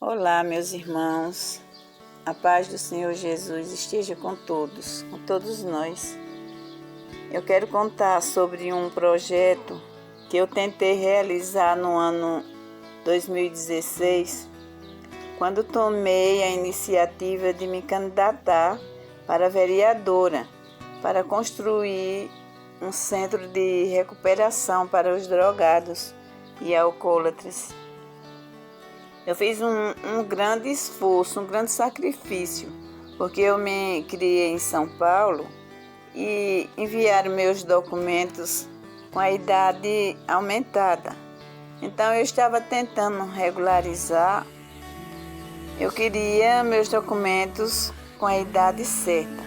Olá, meus irmãos. A paz do Senhor Jesus esteja com todos nós. Eu quero contar sobre um projeto que eu tentei realizar no ano 2016, quando tomei a iniciativa de me candidatar para vereadora, para construir um centro de recuperação para os drogados e alcoólatras. Eu fiz um grande esforço, um grande sacrifício, porque eu me criei em São Paulo e enviaram meus documentos com a idade aumentada. Então eu estava tentando regularizar, eu queria meus documentos com a idade certa.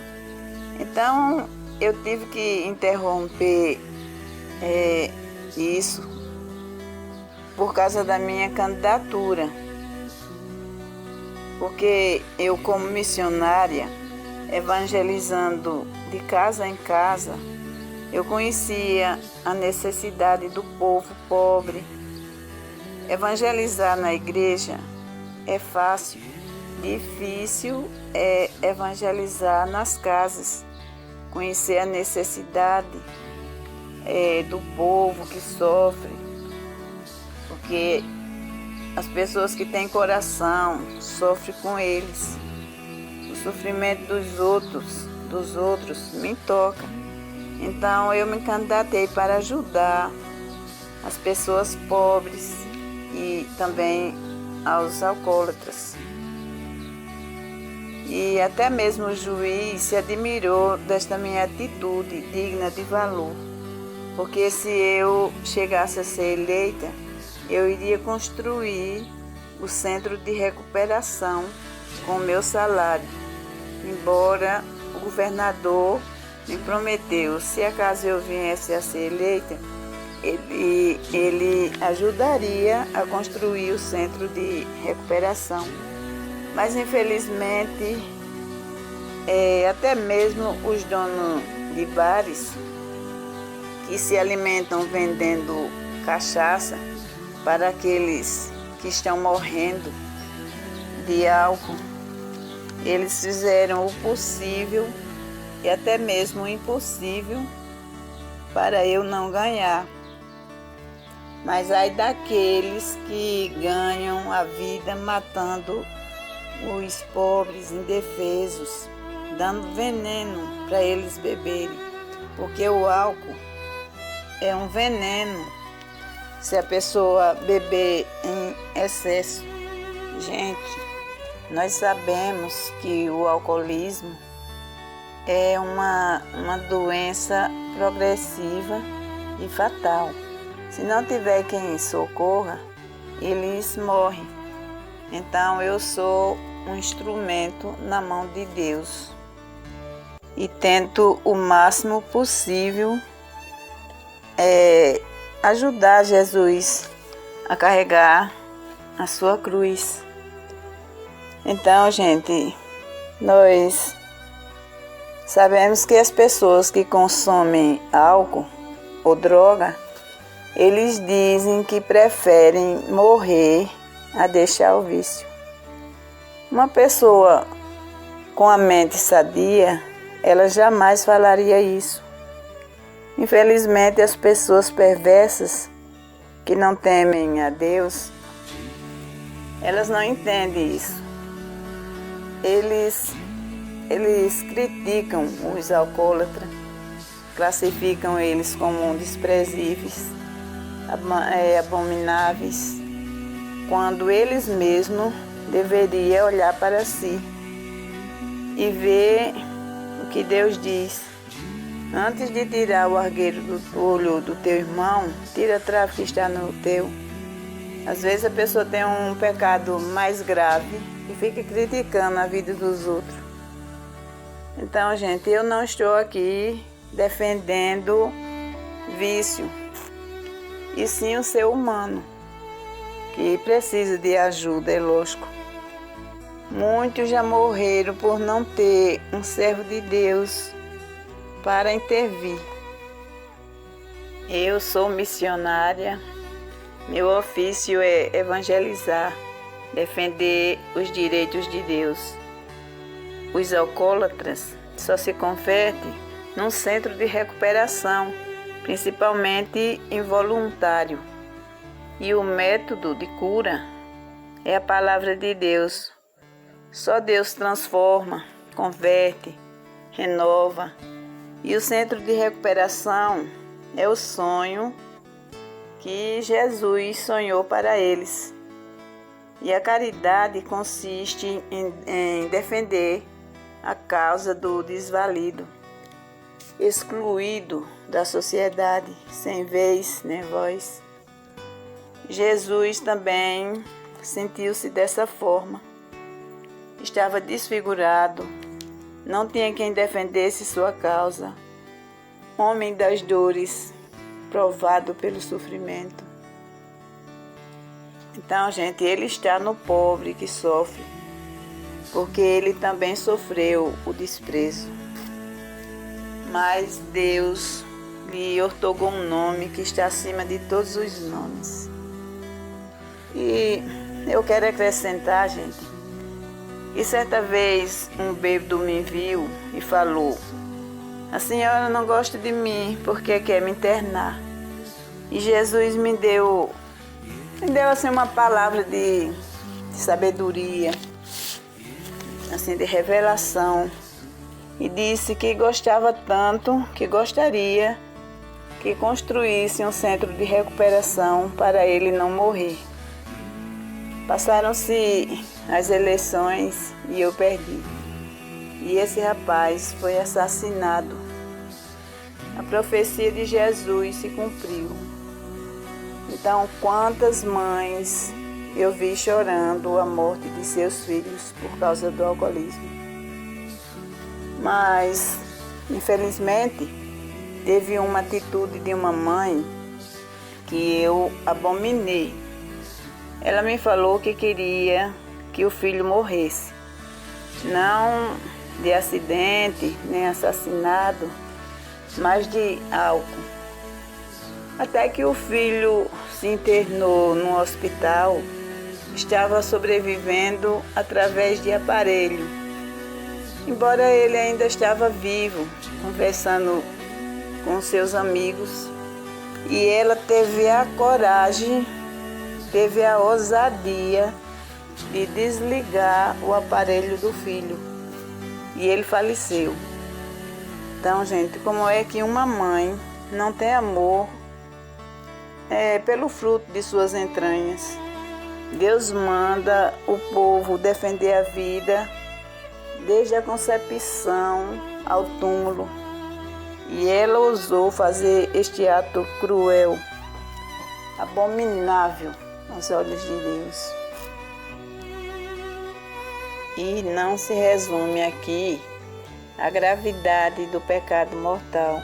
Então eu tive que interromper isso por causa da minha candidatura. Porque eu, como missionária, evangelizando de casa em casa, eu conhecia a necessidade do povo pobre. Evangelizar na igreja é fácil, difícil é evangelizar nas casas, conhecer a necessidade do povo que sofre, porque as pessoas que têm coração sofrem com eles. O sofrimento dos outros me toca. Então eu me candidatei para ajudar as pessoas pobres e também aos alcoólatras. E até mesmo o juiz se admirou desta minha atitude digna de valor, porque se eu chegasse a ser eleita, eu iria construir o centro de recuperação com o meu salário, embora o governador me prometeu, se acaso eu viesse a ser eleita, ele ajudaria a construir o centro de recuperação. Mas infelizmente, até mesmo os donos de bares que se alimentam vendendo cachaça para aqueles que estão morrendo de álcool, eles fizeram o possível e até mesmo o impossível para eu não ganhar. Mas ai daqueles que ganham a vida matando os pobres indefesos, dando veneno para eles beberem, porque o álcool é um veneno se a pessoa beber em excesso. Gente, nós sabemos que o alcoolismo é uma doença progressiva e fatal. Se não tiver quem socorra, eles morrem. Então eu sou um instrumento na mão de Deus e tento o máximo possível ajudar Jesus a carregar a sua cruz. Então, gente, nós sabemos que as pessoas que consomem álcool ou droga, eles dizem que preferem morrer a deixar o vício. Uma pessoa com a mente sadia, ela jamais falaria isso. Infelizmente, as pessoas perversas que não temem a Deus, elas não entendem isso. Eles criticam os alcoólatras, classificam eles como desprezíveis, abomináveis, quando eles mesmos deveriam olhar para si e ver o que Deus diz. Antes de tirar o argueiro do olho do teu irmão, tira a trave que está no teu. Às vezes a pessoa tem um pecado mais grave e fica criticando a vida dos outros. Então, gente, eu não estou aqui defendendo vício, e sim o ser humano, que precisa de ajuda, é lógico. Muitos já morreram por não ter um servo de Deus para intervir. Eu sou missionária, meu ofício é evangelizar defender os direitos de Deus. Os alcoólatras só se convertem num centro de recuperação, principalmente involuntário. E o método de cura é a palavra de Deus. Só Deus transforma, converte, renova. E o centro de recuperação é o sonho que Jesus sonhou para eles. E a caridade consiste em defender a causa do desvalido, excluído da sociedade, sem vez nem voz. Jesus também sentiu-se dessa forma. Estava desfigurado, não tinha quem defendesse sua causa. Homem das dores, provado pelo sofrimento. Então, gente, ele está no pobre que sofre, porque ele também sofreu o desprezo. Mas Deus lhe outorgou um nome que está acima de todos os nomes. E eu quero acrescentar, gente, que certa vez um bêbado me viu e falou: a senhora não gosta de mim porque quer me internar. E Jesus me deu assim uma palavra de sabedoria, assim de revelação, e disse que gostava tanto, que gostaria que construísse um centro de recuperação para ele não morrer. Passaram-se as eleições e eu perdi. E esse rapaz foi assassinado. A profecia de Jesus se cumpriu. Então, quantas mães eu vi chorando a morte de seus filhos por causa do alcoolismo. Mas, infelizmente, teve uma atitude de uma mãe que eu abominei. Ela me falou que queria que o filho morresse, não de acidente, nem assassinado, mas de álcool. Até que o filho se internou no hospital, estava sobrevivendo através de aparelho. Embora ele ainda estava vivo, conversando com seus amigos, e ela teve a coragem, teve a ousadia de desligar o aparelho do filho. E ele faleceu. Então, gente, como é que uma mãe não tem amor pelo fruto de suas entranhas? Deus manda o povo defender a vida desde a concepção ao túmulo. E ela ousou fazer este ato cruel, abominável aos olhos de Deus. E não se resume aqui a gravidade do pecado mortal.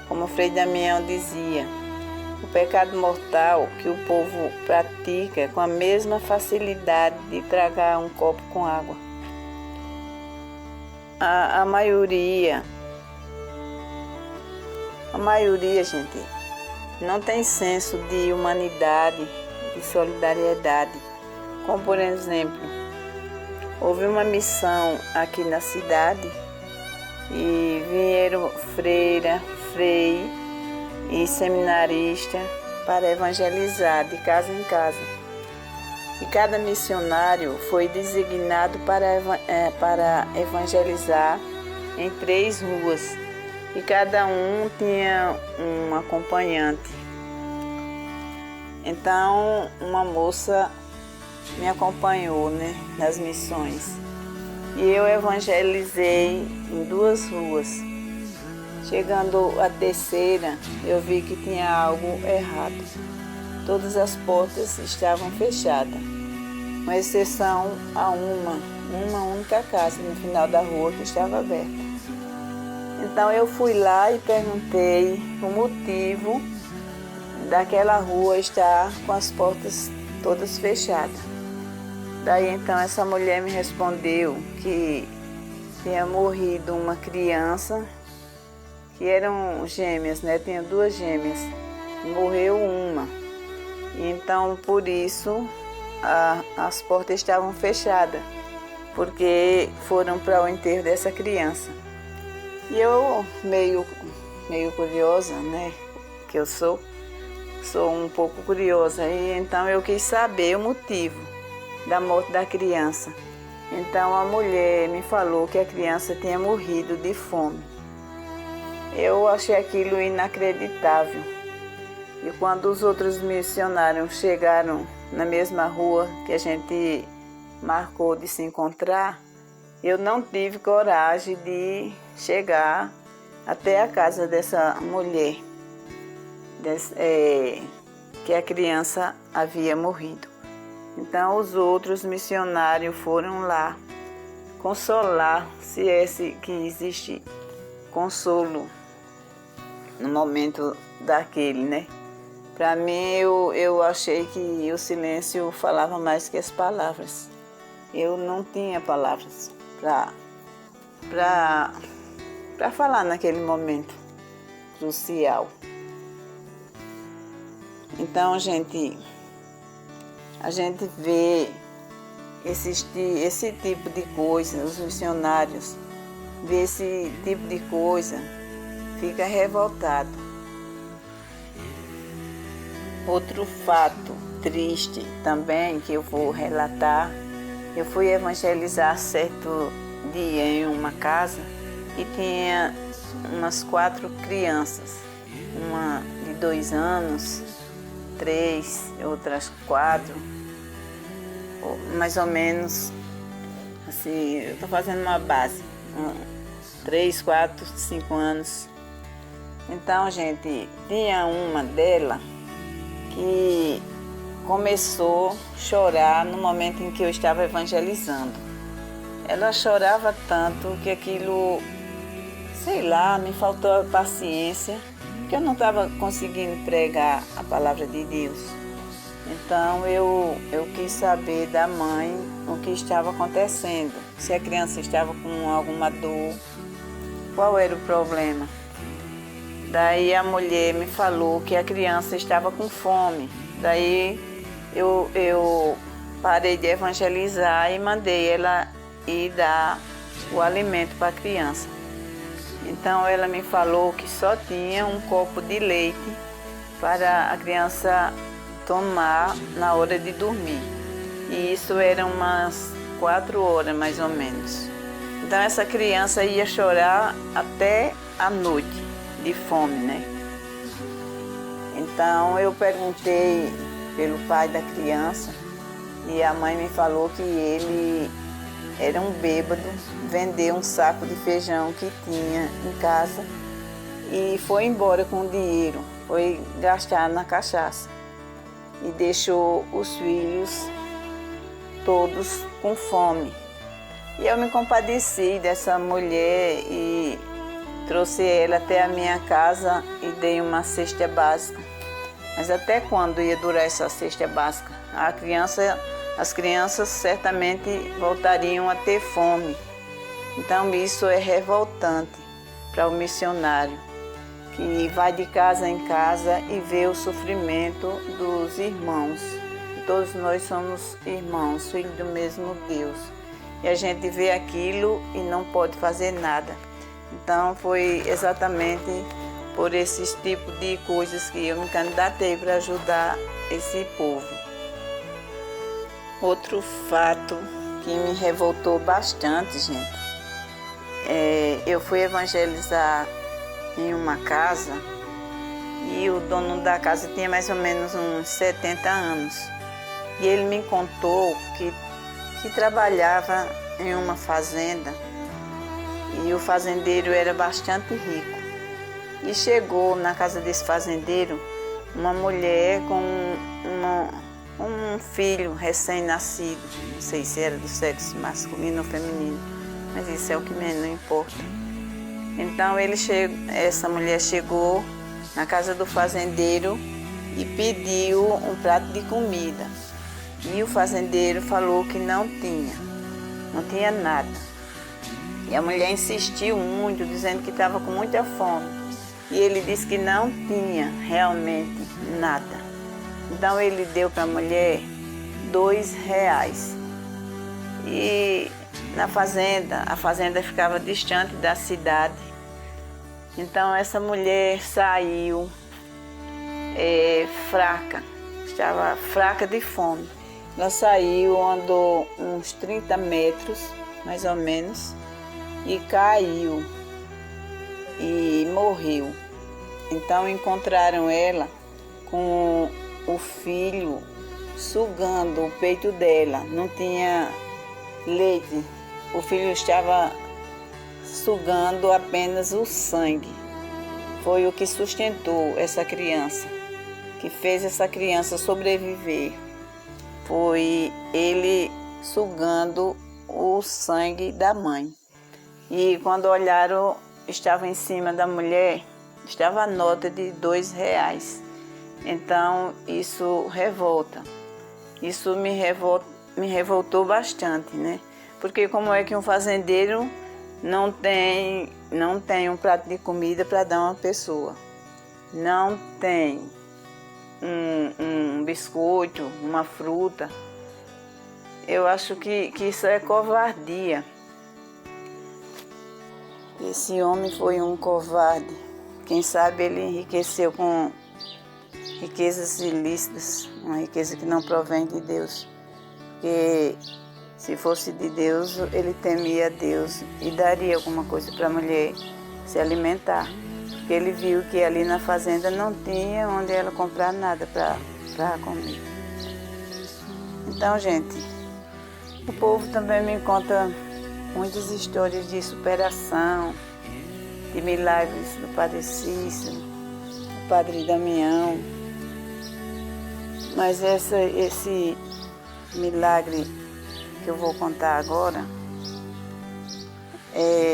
Como Frei Damião dizia, o pecado mortal que o povo pratica com a mesma facilidade de tragar um copo com água. A maioria, gente, não tem senso de humanidade, de solidariedade. Como, por exemplo, houve uma missão aqui na cidade e vieram freira, frei e seminarista para evangelizar de casa em casa. E cada missionário foi designado para evangelizar em 3 ruas. E cada um tinha um acompanhante. Então, uma moça me acompanhou, nas missões. E eu evangelizei em 2 ruas. Chegando à terceira, eu vi que tinha algo errado. Todas as portas estavam fechadas, com exceção a uma única casa no final da rua que estava aberta. Então eu fui lá e perguntei o motivo daquela rua estar com as portas todas fechadas. Daí então essa mulher me respondeu que tinha morrido uma criança, que eram gêmeas, tinha 2 gêmeas, morreu uma. E então por isso as portas estavam fechadas, porque foram para o enterro dessa criança. E eu, meio curiosa, né, que eu sou um pouco curiosa, e então eu quis saber o motivo da morte da criança. Então a mulher me falou que a criança tinha morrido de fome. Eu achei aquilo inacreditável. E quando os outros missionários chegaram na mesma rua que a gente marcou de se encontrar, eu não tive coragem de chegar até a casa dessa mulher, que a criança havia morrido. Então os outros missionários foram lá consolar, se é que existe consolo no momento daquele, né? Para mim, eu achei que o silêncio falava mais que as palavras. Eu não tinha palavras para falar naquele momento crucial. Então, a gente vê esse tipo de coisa, os missionários vê esse tipo de coisa, fica revoltado. Outro fato triste também que eu vou relatar, eu fui evangelizar certo dia em uma casa e tinha umas 4 crianças, uma de 2 anos, 3, outras 4, mais ou menos, assim, eu estou fazendo uma base, 3, 4, 5 anos. Então, gente, tinha uma dela que começou a chorar no momento em que eu estava evangelizando. Ela chorava tanto que aquilo, sei lá, me faltou a paciência, porque eu não estava conseguindo pregar a palavra de Deus. Então eu quis saber da mãe o que estava acontecendo, se a criança estava com alguma dor, qual era o problema. Daí a mulher me falou que a criança estava com fome. Daí eu parei de evangelizar e mandei ela ir dar o alimento para a criança. Então ela me falou que só tinha um copo de leite para a criança tomar na hora de dormir. E isso eram umas 4 horas mais ou menos. Então essa criança ia chorar até a noite de fome, né? Então eu perguntei pelo pai da criança e a mãe me falou que ele era um bêbado, vendeu um saco de feijão que tinha em casa e foi embora com o dinheiro, foi gastar na cachaça e deixou os filhos todos com fome. E eu me compadeci dessa mulher e trouxe ela até a minha casa e dei uma cesta básica. Mas até quando ia durar essa cesta básica? As crianças certamente voltariam a ter fome. Então isso é revoltante para o missionário, que vai de casa em casa e vê o sofrimento dos irmãos. Todos nós somos irmãos, filhos do mesmo Deus. E a gente vê aquilo e não pode fazer nada. Então foi exatamente por esses tipos de coisas que eu me candidatei para ajudar esse povo. Outro fato que me revoltou bastante, gente, eu fui evangelizar em uma casa e o dono da casa tinha mais ou menos uns 70 anos. E ele me contou que trabalhava em uma fazenda e o fazendeiro era bastante rico. E chegou na casa desse fazendeiro uma mulher com um filho recém-nascido, não sei se era do sexo masculino ou feminino, mas isso é o que menos importa. Então essa mulher chegou na casa do fazendeiro e pediu um prato de comida. E o fazendeiro falou que não tinha nada. E a mulher insistiu muito, dizendo que estava com muita fome. E ele disse que não tinha realmente nada. Então ele deu para a mulher R$ 2. E na fazenda, a fazenda ficava distante da cidade. Então essa mulher saiu fraca, estava fraca de fome. Ela saiu, andou uns 30 metros, mais ou menos, e caiu e morreu. Então encontraram ela com o filho sugando o peito dela, não tinha leite, o filho estava sugando apenas o sangue. Foi o que sustentou essa criança, que fez essa criança sobreviver. Foi ele sugando o sangue da mãe. E quando olharam, estava em cima da mulher, estava a nota de R$ 2. Então isso revolta. Isso me revoltou bastante, né? Porque como é que um fazendeiro não tem um prato de comida para dar a uma pessoa? Não tem um biscoito, uma fruta. Eu acho que isso é covardia. Esse homem foi um covarde. Quem sabe ele enriqueceu com riquezas ilícitas, uma riqueza que não provém de Deus. Porque se fosse de Deus, ele temia a Deus e daria alguma coisa para a mulher se alimentar. Porque ele viu que ali na fazenda não tinha onde ela comprar nada para comer. Então, gente, o povo também me conta muitas histórias de superação, de milagres do Padre Cícero, do Padre Damião. Mas esse milagre que eu vou contar agora,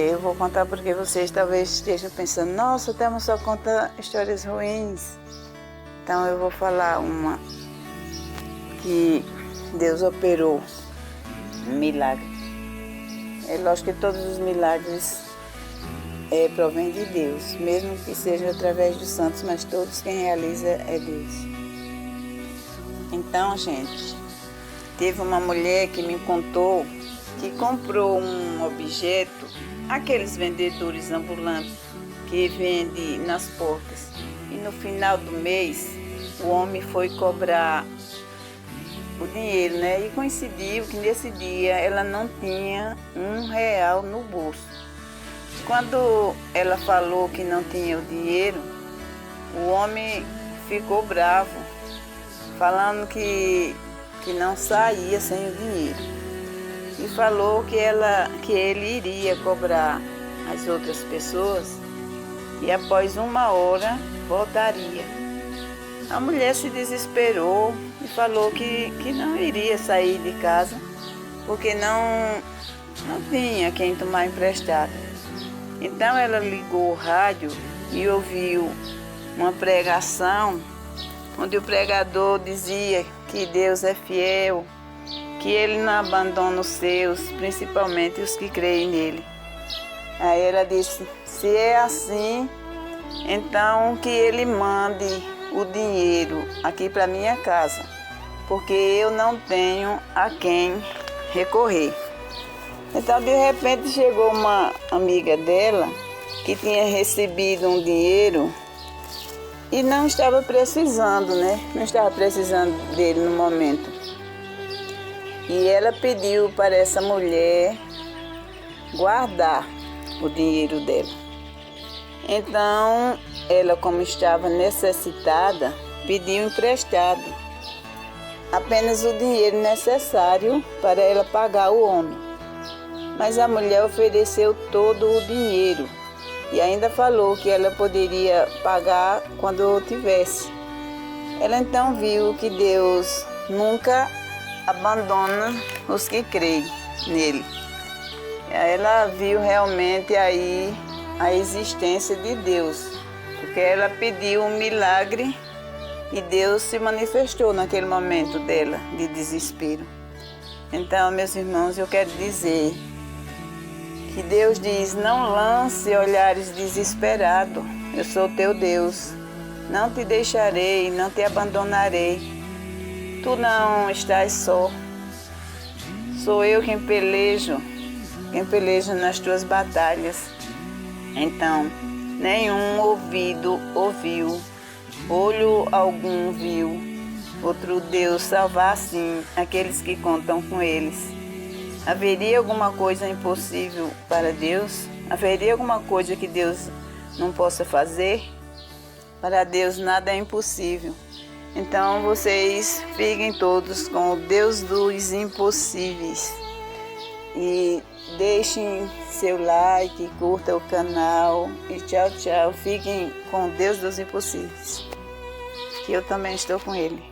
eu vou contar porque vocês talvez estejam pensando, nossa, Thelma só conta histórias ruins. Então eu vou falar uma que Deus operou, um milagre. É lógico que todos os milagres provém de Deus, mesmo que seja através dos santos, mas todos quem realiza é Deus. Então, gente, teve uma mulher que me contou que comprou um objeto, aqueles vendedores ambulantes que vendem nas portas, e no final do mês o homem foi cobrar o dinheiro, né? E coincidiu que nesse dia ela não tinha R$ 1 no bolso. Quando ela falou que não tinha o dinheiro, o homem ficou bravo, falando que não saía sem o dinheiro. E falou que ele iria cobrar as outras pessoas e após 1 hora voltaria. A mulher se desesperou e falou que não iria sair de casa porque não tinha quem tomar emprestado. Então ela ligou o rádio e ouviu uma pregação onde o pregador dizia que Deus é fiel, que Ele não abandona os seus, principalmente os que creem nele. Aí ela disse, se é assim, então que Ele mande o dinheiro aqui para minha casa, porque eu não tenho a quem recorrer. Então de repente chegou uma amiga dela que tinha recebido um dinheiro e não estava precisando, né? Não estava precisando dele no momento. E ela pediu para essa mulher guardar o dinheiro dela. Então, ela, como estava necessitada, pediu emprestado apenas o dinheiro necessário para ela pagar o homem. Mas a mulher ofereceu todo o dinheiro e ainda falou que ela poderia pagar quando eu tivesse. Ela então viu que Deus nunca abandona os que creem nele. Ela viu realmente aí a existência de Deus, porque ela pediu um milagre e Deus se manifestou naquele momento dela de desespero. Então, meus irmãos, eu quero dizer que Deus diz, não lance olhares desesperados, eu sou teu Deus, não te deixarei, não te abandonarei. Tu não estás só. Sou eu quem pelejo nas tuas batalhas. Então, nenhum ouvido ouviu, olho algum viu, outro Deus salvar assim aqueles que contam com eles. Haveria alguma coisa impossível para Deus? Haveria alguma coisa que Deus não possa fazer? Para Deus nada é impossível. Então vocês fiquem todos com o Deus dos impossíveis. E deixem seu like, curta o canal. E tchau, tchau. Fiquem com o Deus dos impossíveis. Que eu também estou com Ele.